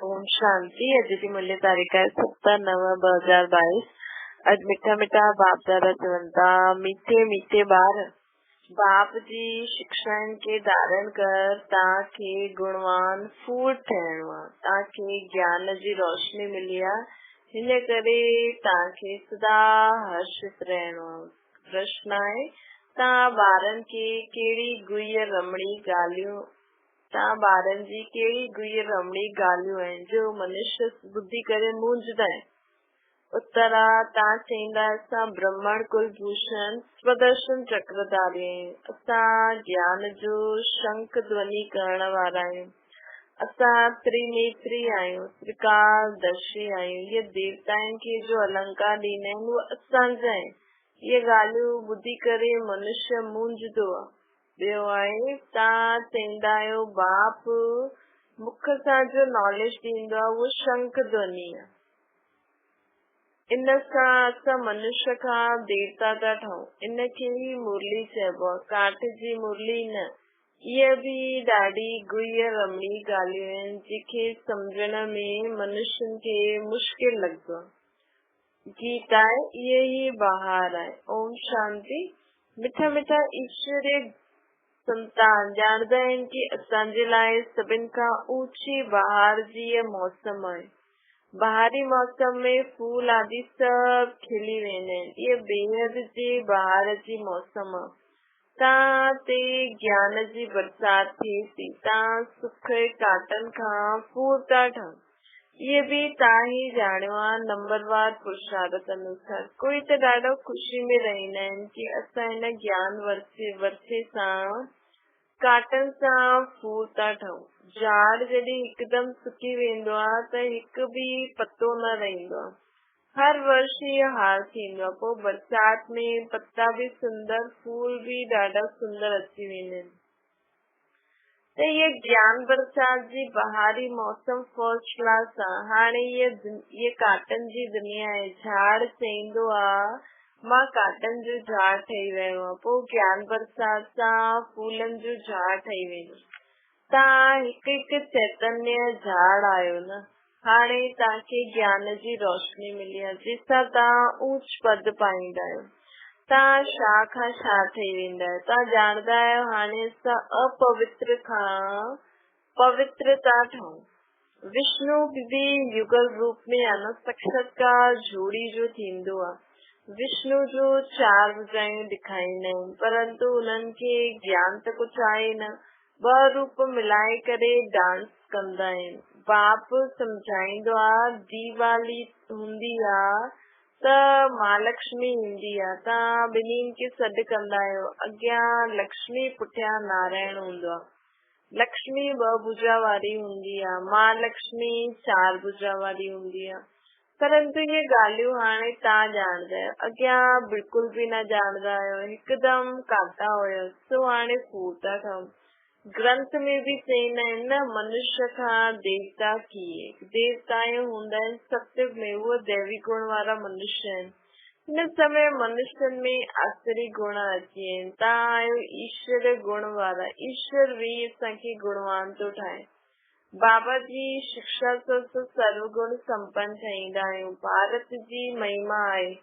ओम शांति। अॼु जी मूल्य तारीख़ आहे 7/9/2022। अॼु मिठा मिठा बाप दादा चवनि था, मीठे मीठे ॿार बाप जी शिक्षाउनि खे धारण कर, तव्हांखे गुणवान फूल ठहिणो आहे। तव्हांखे ज्ञान जी रोशनी मिली आहे, हिन करे तव्हांखे सदा हर्षित रहणो आहे। प्रश्न आहे, तव्हां ॿारनि खे कहिड़ी गुह्य रमणी ॻाल्हियूं तव्हां ॿारनि जी कहिड़ी गुह्य रमणी ॻाल्हियूं आहिनि जो मनुष्य ॿुधी करे मूंझंदा आहिनि? उत्तर आहे, तव्हां चईंदा असां ब्रह्मण कुलभूषण स्वदर्शन चक्रधारी आहियूं, असां ज्ञान जो शंख ध्वनि करण वारा आहियूं, असां त्रिनेत्री आहियूं, त्रिकालदर्शी आहियूं। इहे देवताउनि खे जो अलंकार ॾींदा आहिनि उहे असांजा आहिनि। इहे ॻाल्हियूं ॿुधी करे मनुष्य मूंझंदो आहे। ॿियो आहे, तव्हां चईंदा आहियो बाप मुख सां जो नॉलेज ॾींदो आहे उहो शंख ध्वनि आहे। इन सां असां मनुष्य खां देवता था ठहूं। इनखे ई मुरली चइबो आहे, काठ जी मुरली न। इहे बि ॾाढी गुह्य रमणी ॻाल्हियूं आहिनि जेके सम्झण में मनुष्यनि खे मुश्किल लॻंदो आहे। गीता आहे, इहे ई बहार आहे। ओम शांति। मिठा मिठा ईश्वरीय संतान ॼाणंदा आहिनि कि असांजे लाइ सभिनि खां ऊची बहार जी मौसम आहे। बहारी मौसम में फूल आदि सभु खिली वेंदा आहिनि। इहे बेहद जे बहार जी मौसम आहे। तव्हां ते ज्ञान जी बरसाति थिए थी, तव्हां सुख काटनि खां फूल था ठहो। इहे बि तव्हां ई ॼाणियो आहे नंबरवार पुरुषार्थ अनुसार। कोई त ॾाढो ख़ुशी में रहंदा आहिनि कि असां हिन ज्ञान वर्षे सां काटनि सां फूल था ठहूं। झाड़ जॾहिं हिकदमि सुकी वेंदो आहे त हिकु बि पतो न रहंदो आहे। हर वर्ष इहो हाल थींदो आहे। पोइ बरसाति में पत्ता बि सुंदर, फूल बि ॾाढा सुंदर अची वेंदा आहिनि। त इहे ज्ञान बरसाति जी बहारी मौसम फर्स्ट क्लास आहे। हाणे इहे काटन जी दुनिया आहे। झाड़ चईंदो आहे मां काटन जो झाड़ ठही वियो आहे। पोइ ज्ञान बरसाति सां फूलनि जो झाड़ ठही वेंदो। तव्हां हिकु हिकु चैतन्य झाड़ आहियो न। हाणे तव्हांखे ज्ञान जी रोशनी मिली आहे जंहिंसां तव्हां ऊच पद पाईंदा आहियो। तव्हां छा खां छा ठही वेंदा आहियो। तव्हां ॼाणंदा आहियो हाणे असां अपवित्र खां पवित्र था ठहूं। विष्णु बि युगल रूप में अनसाक्षात्कार जोड़ी जो थींदो आहे। विष्णु जो 4 भुजायूं ॾेखारींदा आहिनि, परंतु उन्हनि खे ज्ञान त कुझु आहे न। 2 रूप मिलाए करे डांस कंदा आहिनि। बाप सम्झाईंदो आहे दीवाली हूंदी आहे त महालक्ष्मी ईंदी आहे। तव्हां ॿिन्हिनि खे सॾु कंदा आहियो। अॻियां लक्ष्मी, पुठियां नारायण हूंदो आहे। लक्ष्मी 2 भुजा वारी हूंदी आहे, महालक्ष्मी 4 भुजा वारी हूंदी आहे। परंतु इहे ॻाल्हियूं हाणे तव्हां ॼाणंदा आहियो, अॻियां बिल्कुल भी न ॼाणंदा आहियो। हिकदमि काटा हुयो, सो हाणे फूल था ठहूं। ग्रंथ में भी चईंदा आहिनि न, मनुष्य खां देवता किए। देवता हूंदा आहिनि सत्य में, उहे दैवी गुण वारा मनुष्य आहिनि। हिन समय मनुष्यनि में आसुरी गुण अची आहिनि। तव्हां आहियो ईश्वर गुण वारा। ईश्वर भी असांखे गुणवान थो ठाहे। बाबा जी शिक्षा सां सर्वगुण संपन्न ठाहींदा आहियूं। भारत जी महिमा आहे,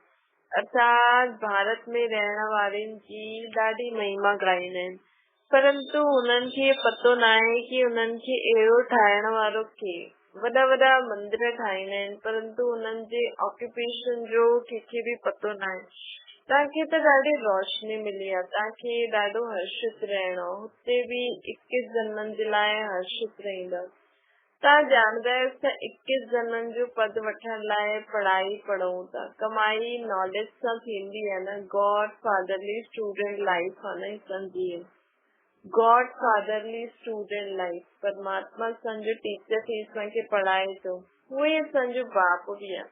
अर्थात भारत में रहण वारनि जी ॾाढी महिमा ॻाईंदा आहिनि। परंतु उन्हनि खे पतो न आहे कि उन्हनि खे अहिड़ो ठाहिण वारो केरु। वॾा वॾा मंदिर ठाहींदा आहिनि, परंतु उन्हनि जे ऑक्यूपेशन जो कंहिंखे बि पतो न आहे। तव्हांखे त ॾाढी रोशनी मिली आहे, तव्हांखे ॾाढो हर्षित रहणो। हुते बि 21 जन्मनि जे लाइ हर्षित रहंदा। तव्हां ॼाणंदा आहियो त 21 जन्मनि जो पद वठण लाइ पढ़ाई पढ़ूं था। कमाई नॉलेज सां थींदी आहे न। गॉड फादरली स्टूडेंट लाइफ आहे न असांजी। गॉड फादरली स्टूडेंट लाइफ, परमात्मा असांजो टीचर थी असांखे पढ़ाए थो। उहो ई असांजो बाप बि आहे।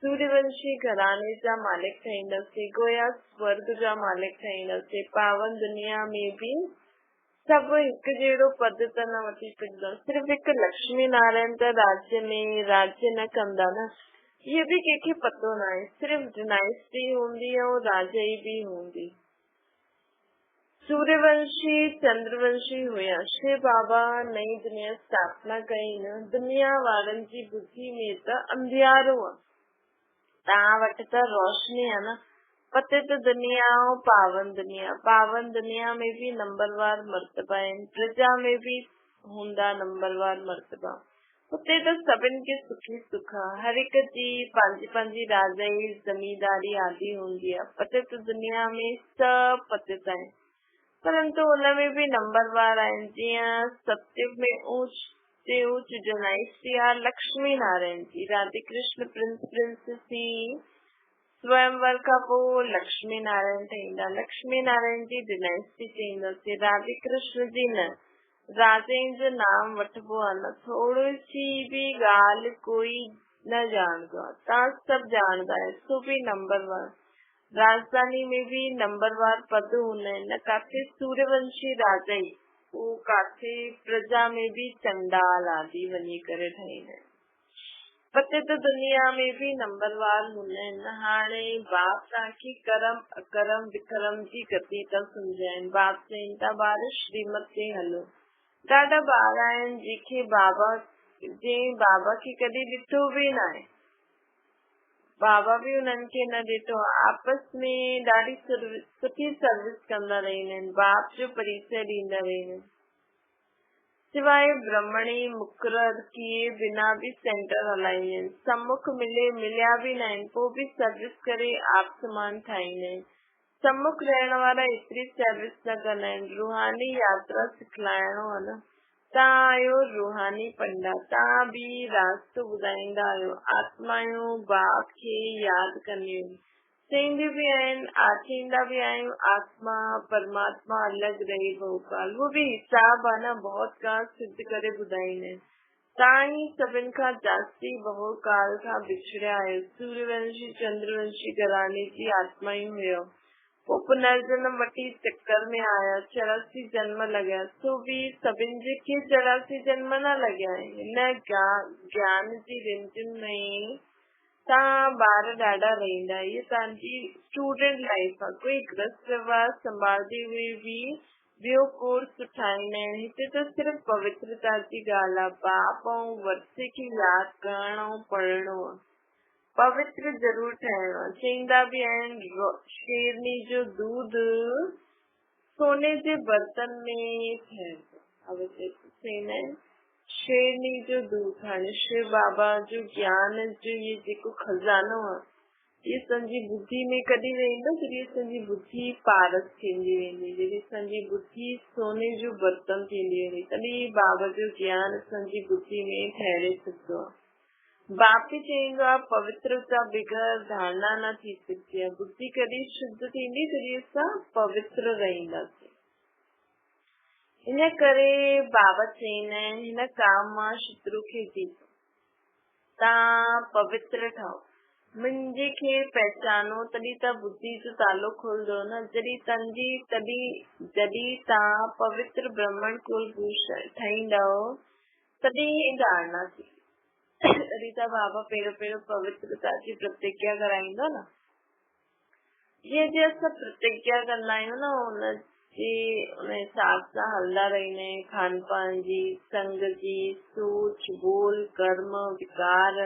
सूर्यवंशी घराने जा मालिक ठाहींदासीं, गोया स्वर्ग जा मालिक ठाहींदासीं। पावन दुनिया में भी सभु हिकु जहिड़ो पद त न वठी सघंदा। सिर्फ़ु हिकु लक्ष्मी नारायण त राज्य में राज्य न कंदा न। इहो बि कंहिंखे पतो न आहे। सिर्फ़ु डिनाइस्टी हूंदी ऐं राजा ई बि हूंदी। सूर्यवंशी चंद्रवंशी हुया श्री बाबा नई दुनिया स्थापना कई न दुनिया वारन जी बुद्धि में त अंधियारो ता वट त रोशनी है न पतित दुनिया पावन दुनिया में भी नंबरवार मर्तबा है प्रजा में भी हुंदा नंबरवार मर्तबा उते तो सभिन के सुखी सुखा हर एक जी पंजी राजाई जमींदारी आदि होंगी है पतित दुनिया में सब पतित है परंतु उनमें भी नंबरवार आहिनि जीअं सत्युग में ऊंच से ऊंच डायनेस्टी आहे लक्ष्मी नारायण जी राधे कृष्ण प्रिंसेसी स्वयंवर खां पोइ लक्ष्मी नारायण ठहींदा लक्ष्मी नारायण जी डायनेस्टी चईंदासीं राधे कृष्ण जी न राजे जो नाम वठबो आहे न थोड़ी सी भी ॻाल्हि कोई न ॼाणदो आहे तव्हां सभु ॼाणदा आहियो सो भी नंबरवार राजधानी में भी नंबरवार पद हूंदा आहिनि न काथे सूर्यवंशी राजा ई काथे प्रजा में भी चंडाल आदि वञी करे ठहींदा आहिनि पतित दुनिया में भी नंबरवार हूंदा आहिनि हाणे बाप तव्हांखे करम अकरम विकरम जी गति था सम्झाइनि बाप चवनि था ॿार श्रीमत ते हलो ॾाढा ॿार आहिनि जंहिंखे बाबा खे कॾहिं ॾिठो बि न आहे बाबा भी उन्हनि खे न ॾिठो आपस में ॾाढी सुठी सर्विस कंदा रहंदा आहिनि बाप जो परिचय ॾींदा रहंदा आहिनि सिवाय ब्रह्मणी मुक़रर किए बिना भी सेंटर हलाईंदा आहिनि सम्मुख मिलिया भी न आहिनि पोइ भी सर्विस करे आप समान ठाहींदा आहिनि सम्मुख रहण वारा एतिरी सर्विस न कंदा आहिनि रूहानी यात्रा सिखलाइणो आहे न तव्हां आहियो रूहानी पंडा तव्हां भी रास्तो ॿुधाईंदा आहियो आत्मायूं बाप खे यादि कंदियूं चईंदियूं भी आहिनि आथींदा भी आहियूं आत्मा परमात्मा अलॻि रही बहुकाल वो भी हिसाब आहे न बहुत काल सिद्ध करे ॿुधाईंदा आहिनि तव्हां ई सभिनि खां जास्ती बहुकाल खां बिछड़िया आहियो सूर्यवंशी चंद्रवंशी घराने जी आत्मायूं हुयो वो पुनर्जन्म वठी चक्कर में आया 84 जन्म लॻिया सो भी सभिनि जे खे 84 जन्म न लॻिया हिन ज्ञान जी रिंचुनि में तव्हां ॿार ॾाढा रहंदा इहे तव्हांजी स्टूडेंट लाइफ आहे कोई गृहस्थ व्यवहार संभालंदी हुई भी ॿियो कोर्स ठाहींदा आहिनि हिते त सिर्फ़ पवित्रता जी ॻाल्हि आहे बाप ऐं वर्षे खे यादि करणो ऐं पढ़णो आहे पवित्र जरूर ठहणो चईंदा भी आहिनि शेरनी जो दूध सोने जे बर्तन में ठहंदो चईंदा आहिनि शेरनी जो दूध हाणे शिव बाबा जो ज्ञान जो ये जेको खजानो आहे ये असांजी बुद्धि में कॾहिं वेंदो जॾहिं असांजी बुद्धि पारस थींदी वेंदी जॾहिं असांजी बुद्धि सोने जो बर्तन थींदी वेंदी तॾहिं बाबा जो ज्ञान असांजी बुद्धि में ठहरे सघंदो आहे बाप ही चईंदो आहे पवित्रता बग़ैर धारणा न थी सघंदी आहे बुद्धि कॾहिं शुद्ध थींदी जॾहिं असां पवित्र रहंदासीं इन करे बाबा चईंदा आहिनि हिन काम मां शत्रु खे जीतो तव्हां पवित्र ठहो मुंहिंजे खे पहचानो तॾहिं त बुद्धि जो तालो खोलंदो न जॾहिं तव्हां पवित्र ब्राह्मण कुलभूषण ठहींदव तॾहिं धारणा थी तॾहिं त बाबा पहिरियों पवित्रता जी प्रतिज्ञा कराईंदो न जीअं जीअं असां प्रतिज्ञा कंदा आहियूं न उन हिसाब सां हलंदा रहंदा आहियूं खान पान जी संग जी सोच बोल कर्म विकार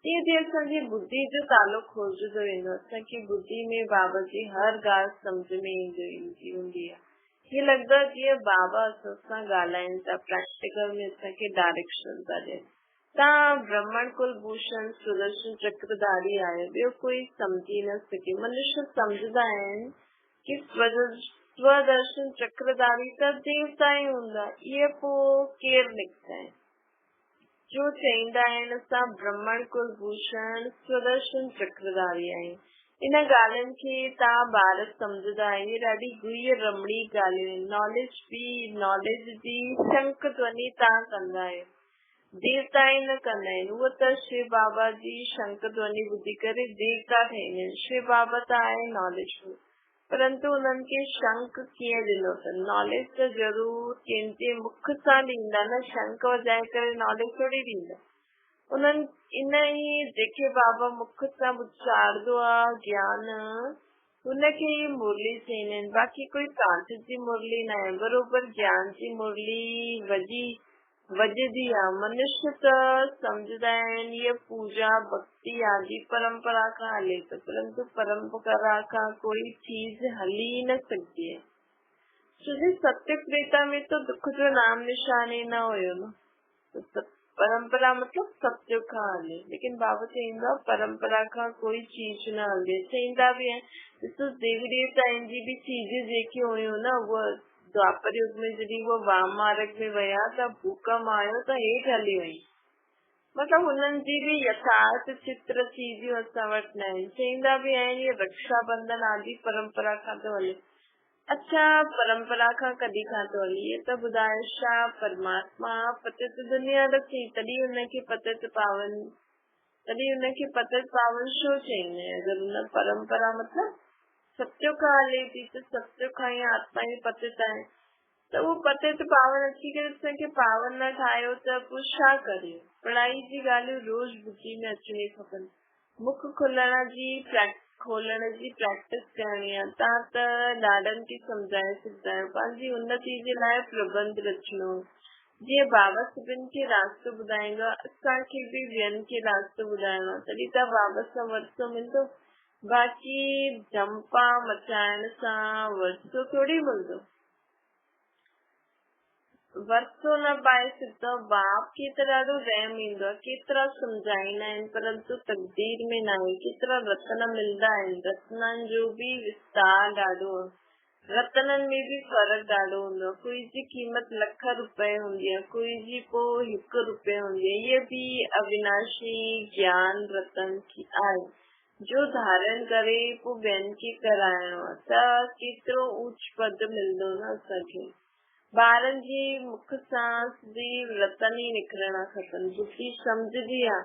तीअं तीअं असांजी बुद्धि जो तालो खोलजंदो वेंदो असांखे बुद्धि में बाबा जी हर ॻाल्हि सम्झ में ईंदी हूंदी आहे हीअं लॻंदो आहे जीअं बाबा असां सां ॻाल्हाइनि था प्रैक्टिकल में असांखे डायरेक्शन था ॾियनि तव्हां ब्राह्मण कुलभूषण सुदर्शन चक्रधारी आहियो ॿियो कोई सम्झी न सघे मनुष्य सम्झंदा आहिनि कि स्वदर्शन चक्रधारी त देवता ई हूंदा इहे पोइ केरु निकिता आहिनि जो चईंदा आहिनि असां ब्राह्मण कुलभूषण स्वदर्शन चक्रधारी आहियूं इन ॻाल्हियुनि खे तव्हां ॿार सम्झंदा आहियो इहे ॾाढी गुह्य रमणी ॻाल्हियूं आहिनि नॉलेज जी शंख ध्वनि तव्हां कंदा आहियो देवता ई न कंदा आहिनि उहो त शिव बाबा जी शंख ध्वनि ॿुधी करे देवता ठहींदा आहिनि शिव बाबा त आहे नॉलेजफुल परंतु उन्हनि खे शंख कीअं ॾिनो अथनि नॉलेज त ज़रूर कंहिंजे मुख सां ॾींदा न शंख वॼाए करे नॉलेज थोरी ॾींदा उन्हनि इन ई जेके बाबा मुख सां उचारंदो आहे ज्ञान उनखे मुरली चईंदा आहिनि। बाक़ी कोई कांच जी मुरली न आहे, बरोबर ज्ञान जी मुरली वॼदी आहे। मनुष्य त सम्झंदा आहिनि ये पूजा भक्ति आदि परंपरा खां हले थो, परंतु परंपरा खां कोई चीज हली ही न सकती है। छोजी सत्य त्रेता में तो दुख जो नाम निशान ही न हुयो न, तो परंपरा मतलब सत्य खां हले। लेकिन बाबा चईंदा परंपरा खां कोई चीज न हले। चईंदा बि आहिनि ॾिसो देवी देवताउनि जी बि चीज जेकी हुयूं न, उहा द्वापर युग में जॾहिं वो वाम मार्ग में विया त भूकंप आयो त हेठि हली वई। मतलब उन्हनि जी बि यथार्थ चित्र चीजियूं असां वटि न आहिनि। चईंदा बि आहिनि ये रक्षाबंधन आदि परंपरा खां थो हले। अच्छा, परंपरा खां कॾहिं खां थो हले? ये त ॿुधायो छा परमात्मा पतित दुनिया रखी, तॾहिं हुनखे पतित पावन छो चईंदा आहिनि? अगरि हुन परंपरा मतलब सत्य खां हले थी त सत्य खां ई आत्मा ई पतित आहे, त उहो पतित पावन अची करे असांखे पावन न ठाहियो त पोइ छा करे? पढ़ाई जी ॻाल्हियूं रोज़ ॿुधी में अचणी खपनि। मुख खोलण जी प्रैक्टिस करणी आहे। तव्हां त ॾाढनि खे सम्झाए सघंदा आहियो। पंहिंजी उन्नति जे लाइ प्रबंध रचणो, जीअं बाबा सभिनि खे रास्तो ॿुधाईंदो आहे, असांखे बि ॿियनि खे रास्तो ॿुधाइणो आहे, तॾहिं त बाबा सां वरसो मिलंदो। बाक़ी जंपा मचाइण सां वरसो थोड़ी मिलंदो, वरसो न पाए सघंदो। बाप खे त ॾाढो रहम ईंदो आहे, केतिरा सम्झाईंदा आहिनि, परंतु तकदीर में न आहे। केतिरा रतन मिलंदा आहिनि, रतननि जो बि विस्तार ॾाढो आहे, रतननि में बि फर्क़ु ॾाढो हूंदो आहे। कोई जी क़ीमत लख रुपए हूंदी आहे, कोई जी पोइ ₹1 हूंदी आहे। इहे बि अविनाशी ज्ञान रतन की आहे, जो धारण करे पोइ ॿियनि खे कराइणो आहे, त केतिरो ऊच पद मिलंदो न असांखे। ॿारनि जी मुख सां सिधी रतन ई निकिरणा खपनि। बुद्धि सम्झदी आहे,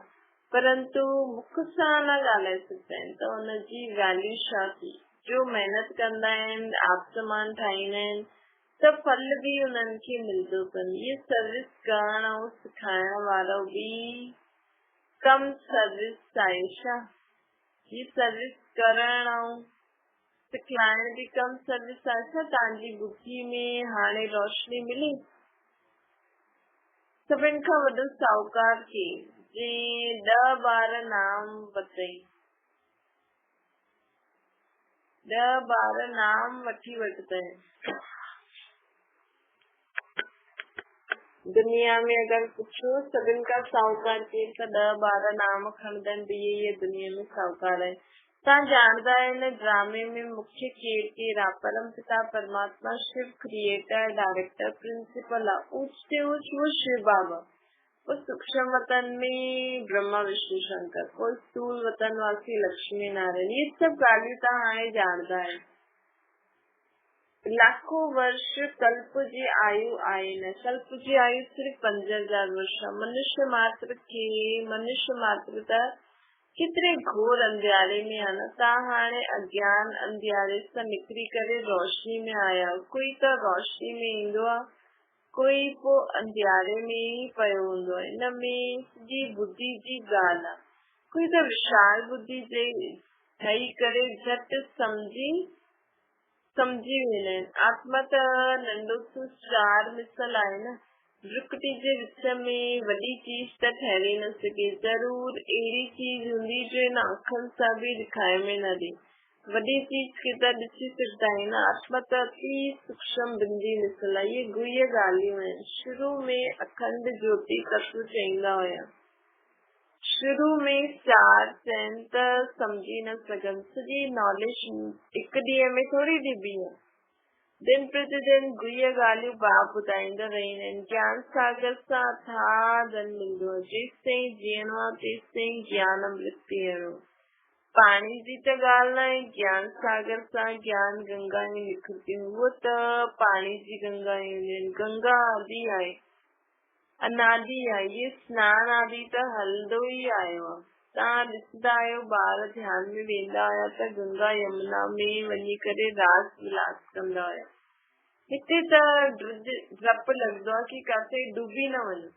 परंतु मुख सां न ॻाल्हाए सघंदा आहिनि, त हुनजी वैल्यू छा थी? जो महिनत कंदा आहिनि, आप समान ठाहींदा आहिनि, त फल बि उन्हनि खे मिलंदो अथनि। इहे सर्विस करण ऐं सिखाइण वारो बि कम सर्विस आहे छा? ये सर्विस करण ऐं सिखलाइण बि कम सर्विस आहे छा? तव्हांजी बुद्धि में हाणे रोशनी मिली? सभिनि खां वॾो साहूकार खे जंहिं 10-12 नाम वतई, 10-12 नाम वठी वठंदा। दुनिया में अगर पुछो सभिनि खां साहूकार केरु, त 10-12 नाम खणंदा आहिनि, ये दुनिया में साहूकार आहे। तव्हां जानदा आहिनि ड्रामे में मुख्य केरु आहे? परम पिता परमात्मा, शिव क्रिएटर, डायरेक्टर, प्रिंसिपल आहे। ऊंच से ऊंच वो शिव बाबा, वो सूक्ष्म वतन में ब्रह्मा विष्णु शंकर, वो स्थूल वतन वासी लक्ष्मी नारायण। ये सब ॻाल्हियूं तव्हां हाणे जानदा आहियो। लाखों वर्ष कल्प जी आयु आहे न, कल्प जी आयु सिर्फ़ 5000 वर्ष। मनुष्य मात्र त केतिरे घोर अंधियारे में आहे न। तव्हां हाणे अज्ञान अंधियारे सां निकिरी करे रोशनी में आया। कोई त रोशनी में ईंदो आहे, कोई पोइ अंधियारे में ई पियो हूंदो आहे। हिन में जी बुद्धि जी ॻाल्हि आहे। कोई त विशाल बुद्धि जे ठही करे झटि समझी वेंदा आहिनि। आत्मा त नंढो सो 4 मिसल आहे न, रुकटी जे विच में वॾी चीज त ठहरे न सघे। ज़रूर अहिड़ी चीज हूंदी जो इन अखियुनि सां बि ॾेखारे में न ॾे। वॾी चीज खे त ॾिसी सघंदा आहिनि। आत्मा त अति सूक्ष्म बिंदी मिसल आहे। इहे गुह्य ॻाल्हियूं आहिनि। शुरू में अखंड ज्योति तत्व चईंदा हुया। शुरू में 4 चइनि त समझी न सघनि। सॼी नॉलेज हिकु ॾींहं में थोरी ॾिबी आहे। दिन प्रतिदिन गुह्य ॻाल्हियूं बाप ॿुधाईंदा रहंदा आहिनि। ज्ञान सागर सां अथाह धन मिलंदो आहे। जेसिताईं जीअणो आहे तेसिताईं ज्ञान अमृत पीअणो। पाणी जी त ॻाल्हि न आहे, ज्ञान सागर सां ज्ञान गंगा में निकिरंदियूं। उहो त पाणी जी गंगा हूंदियूं। गंगा आदि आहे, अनादि आहे। ये स्नान आदि त हलंदो ई आयो आहे। तव्हां ॾिसंदा आहियो ॿार ध्यान में वेंदा हुया त गंगा यमुना में वञी करे रास विलास कंदा हुया। हिते त डपु लॻंदो आहे कि काथे डूबी न वञे।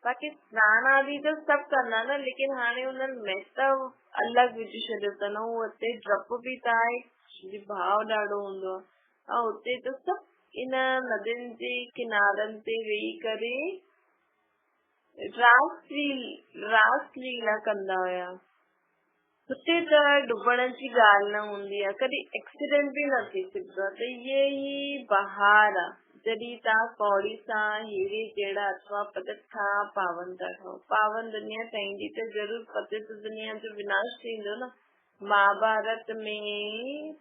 बाक़ी स्नान आदि तो सब करना ना, लेकिन हाणे उन्हनि महत्व अलॻि विझी छॾियो अथनि। ऐं हुते डप बि त आहे, भाव ॾाढो हूंदो आहे। ऐं हुते त सभु इन नदियुनि जे किनारनि ते वेही करे रास लीला कंदा हुया। हुते त डुबण जी ॻाल्हि न हूंदी आहे, कॾहिं एक्सीडेंट बि न थी सघंदो आहे। त इहे ई बहार आहे जॾहिं तव्हां कौड़ी सां हीरे जहिड़ा अथवा पतित खां पावन था ठहो। पावन दुनिया ठहींदी त ज़रूर पतित दुनिया जो विनाश थींदो न। महाभारत में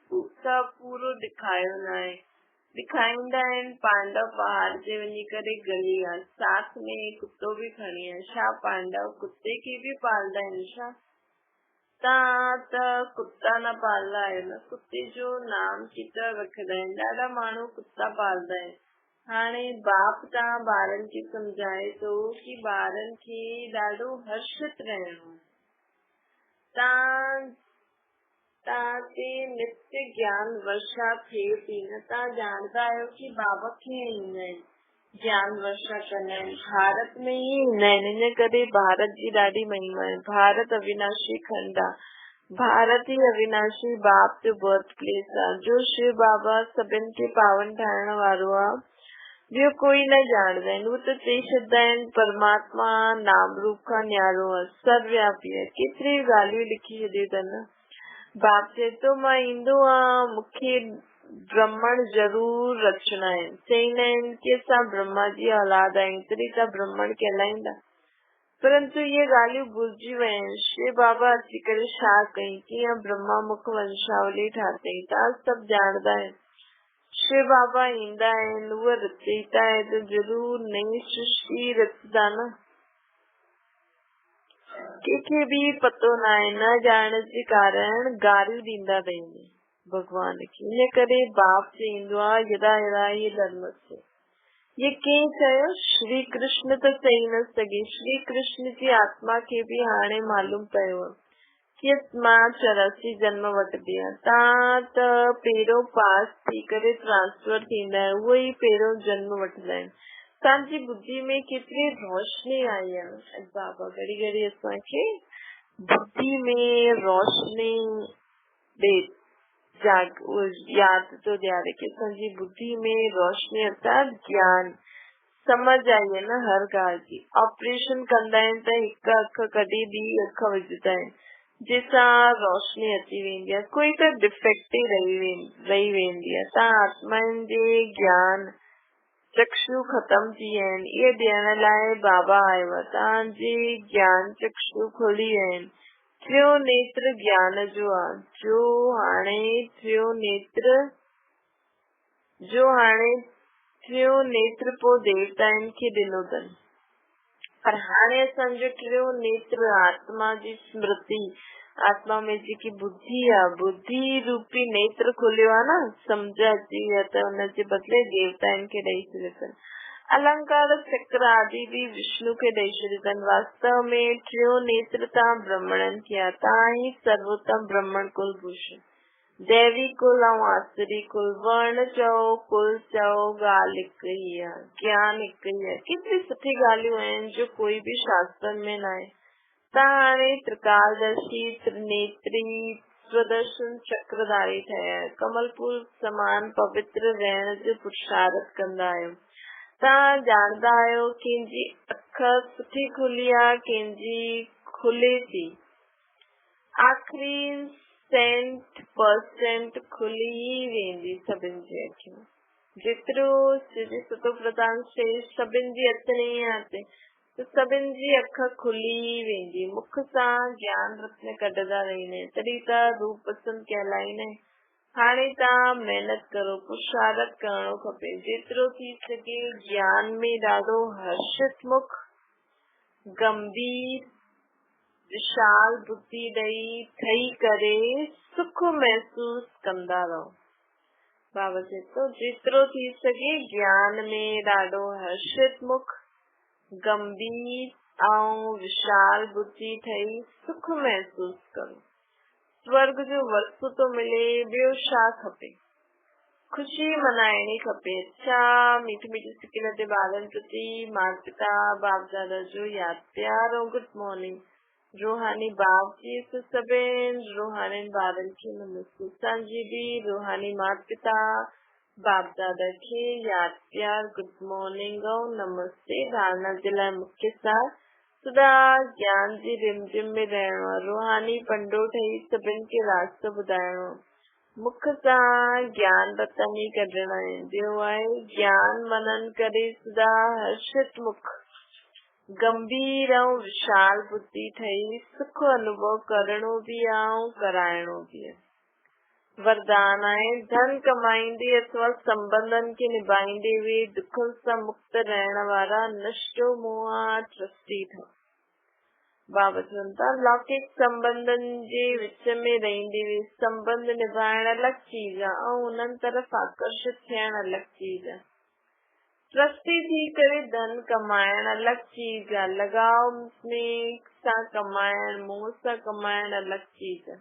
सब पूरो ॾेखारियो न आहे। ॾेखारींदा आहिनि पांडव पहाड़ ते वञी करे गली आहे, साथ में कुत्तो बि खणी आहे। छा पांडव कुत्ते खे बि पालदा आहिनि छा? तव्हां त कुत्ता न पालदा आहियो न, कुत्ते जो नाम केतिरा रखंदा आहिनि। ॾाढा माण्हू कुत्ता पालदा आहिनि। हाणे बाप तव्हां ॿारनि खे सम्झाए थो कि ॿारनि खे ॾाढो हर्षित रहणो। तव्हां ते नित्य ज्ञान वर्षा थिए थी न। तव्हां ॼाणदा आहियो कि बाबा कीअं ईंदा आहिनि, ज्ञान वर्षा कंदा आहिनि, भारत में ई ईंदा आहिनि। इन करे भारत जी ॾाढी महिमा आहे। भारत अविनाशी खंड आहे। भारत ई अविनाशी बाप जो बर्थ प्लेस आहे। जो शिव बाबा सभिनि खे पावन ठाहिण वारो आहे, ॿियो कोई न ॼाणदा आहिनि। उहे त चई छॾंदा आहिनि परमात्मा नाम रूप खां न्यारो आहे, सर्वव्यापी आहे। केतिरी ॻाल्हियूं लिखी छॾियूं अथनि। बाप चए थो मां ईंदो आहियां, मूंखे ब्रह्मण जरूर रचना आहिनि। चईंदा आहिनि कि असां ब्रह्मा जी औलाद आहियूं, तॾहिं त ब्रह्मण कहलाईंदा। परंतु इहे ॻाल्हियूं भुलिजी विया आहिनि। शिव बाबा अची करे छा कई, कीअं ब्रह्मा मुख वंशावली ठाही, तव्हां सभु ॼाणदा आहिनि। शिव बाबा ईंदा आहिनि, उहे रचयिता आहे त जरूर नई सृष्टि रचदा न। कंहिंखे बि पतो न आहे, न ॼाणण जे कारण गारियूं ॾींदा रहंदा भगवान खे। इन करे बाप चईंदो आहे यदा यदा ही धर्मस्य। ये कंहिं चयो? श्री कृष्ण त चई न सघे। श्री कृष्ण जी आत्मा खे बि हाणे मालूम पियो कि मां 84 जन्म वठंदी आहियां। तव्हां त पहिरियों पास थी करे ट्रांसफर थींदा आहियो, उहे ई पहिरियों जन्म वठंदा आहिनि। तव्हांजी बुद्धि में केतिरी रोशनी आई आहे। बाबा घड़ी घड़ी असांखे बुद्धि में रोशनी यादि थो ॾियारे कि असांजी बुद्धि में रोशनी अर्थात ज्ञान समझ आई है न हर ॻाल्हि जी। ऑपरेशन कंदा आहिनि त हिकु अख कढी ॿी अख विझंदा आहिनि, जंहिंसां रोशनी अची वेंदी आहे। कोई त डिफेक्ट ई रही वेंदी आहे। तव्हां आत्माउनि जे ज्ञान चक्षु ख़तम थी विया आहिनि, इहे ॾियण लाइ बाबा आयो आहे। तव्हांजे ज्ञान चक्षु खुली विया आहिनि। टियों नेत्र ज्ञान जो आहे, जो हाणे टियों नेत्र पोइ देवताउनि खे ॾिनो अथनि। पर हाणे असांजो टियों नेत्र आत्मा जी स्मृति, आत्मा में जेकी बुद्धि आहे, बुद्धि रूपी नेत्र खुलियो आहे न, सम्झ अची विया त हुनजे बदले देवताउनि खे ॾेई छॾियो अथनि। अलंकार चक्र आदि भी विष्णु के ॾेई छॾियो अथनि। वास्तव में टियों नेत्र तव्हां ब्रह्मणनि खे आहे। तव्हां ई सर्वोत्तम ब्रह्मण कुलभूषण, दैवी कुल ऐं आसुरी कुल, वर्ण चओ कुल चओ, ॻाल्हि हिकु ई आहे, ज्ञान हिकु ई आहे। केतिरी सुठी ॻाल्हियूं आहिनि जो कोई बि शास्त्रनि में न आहे। तव्हां हाणे त्रिकालदर्शी, त्रिनेत्री, स्वदर्शन चक्रधारी ठहिया आहियो। कमलपुर समान पवित्र रहण जो पुरुषार्थ कंदा आहियो। तव्हां ॼाणदा आहियो कंहिंजी अख सुठी खुली आहे, कंहिंजी खुले थी। आख़िरी 100% खुली ई वेंदी सभिनि जी अखियूं। जेतिरो सिधी सुठो प्रधान श्रेष्ठ सभिनि जी अचणी आहे त सभिनि जी अख खुली ई वेंदी। मुख सां ज्ञान रत्न कढंदा रहंदा आहिनि, तॾहिं त रूप पसंद कहलाईंदा आहिनि। हाणे तव्हां महिनत करो, पुरुषार्थ करणो खपे। जेतिरो थी सघे ज्ञान में ॾाढो हर्षित मुख, गंभीर विशाल बुद्धि ॾेई ठही करे सुख महसूस कंदा रहो। बाबा चए थो जेतिरो थी सघे ज्ञान में ॾाढो हर्षित मुख, गंभीर ऐं विशाल बुद्धि ठही सुख महसूस करो। स्वर्ग जो वस्तु तो मिले, ॿियो छा खपे। खुशी मनाइणी खपे। अच्छा मीठी मीठी सिकी लटे ॿारनि प्रति माता पिता बाप दादा जो याद प्यार और गुड मॉर्निंग। रूहानी बाप जी सभिनि रूहानी ॿारनि खे नमस्ते। असांजी बि रूहानी माता पिता बाप दादा खे याद प्यार गुड मॉर्निंग और नमस्ते। धारणा जे लाइ मुख्य सार सदा ज्ञान जी रिमझिम में रहणो आहे। रूहानी पंडो ठही सभिनि खे रास्तो ॿुधाइणो। मुख सां ज्ञान रतनी कढणा आहिनि। ॿियो आहे ज्ञान मनन करे सदा हर्षित मुख गंभीर ऐं विशाल बुद्धि ठही सुख अनुभव करणो भी आहे कराइणो भी आहे। वरदान आहे धन कमाईंदे अथवा संबंधन खे निभाईंदे हुए दुखन सां मुक्त रहण वारा नष्टो मोह ट्रस्टी ठो। बाबा चवनि था लौकिक संबंधन जे विच में रहंदे हुए संबंध निभाइण अलॻि चीज आहे ऐं उन्हनि तरफ़ आकर्षित थियण अलॻि चीज आहे। ट्रस्टी थी करे धन कमाइण अलॻि चीज आहे। लगाव में सां कमाइण मोह सां कमाइण अलॻि चीज आहे।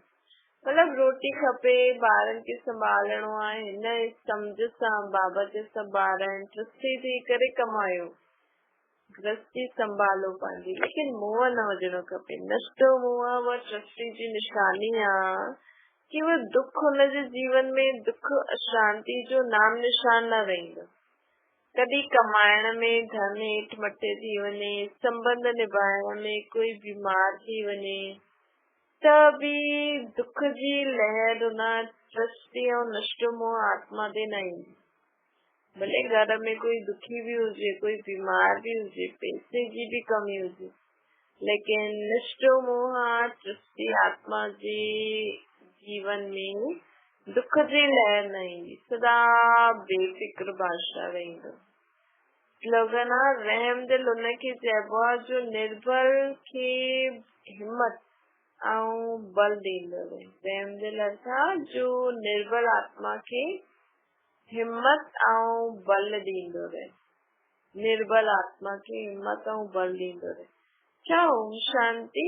मतलब रोटी खपे ॿारनि खे संभालणो आहे हिन सम्झ सां बाबा जे संभालण ट्रस्टी थी करे कमायो गृहस्थी संभालो पंहिंजी लेकिन मोह न हुजणो खपे। नष्टो मोह व ट्रस्टी जी निशानी आहे कि वो दुख हुनजे जीवन में दुख अशांति जो नाम निशान न रहंदो। कॾहिं कमाइण में धन हेठि मथे थी वञे संबंध निभाइण में कोई बीमार थी वञे त बि दुख जी लहर उन ट्रस्टी ऐं नष्ट मोह आत्मा ते न ईंदी। भले घर में कोई दुखी भी हुजे कोई बीमार भी हुजे पैसे जी भी कमी हुजे लेकिन नष्ट मोह ट्रस्टी आत्मा जे जीवन में दुख जी लहर न ईंदी। सदा बेफिक्र बादशाह रहंदो। स्लोगन आहे रहम दिल उनखे चइबो आहे जो निर्बल खे हिम्मत ऐं बल ॾींदो रहे। रहम दिल अर्थात जो निर्बल आत्मा खे हिम्मत ऐं बल ॾींदो रहे। निर्बल आत्मा खे हिम्मत ऐं बल ॾींदो रहे। क्या ओम शांति।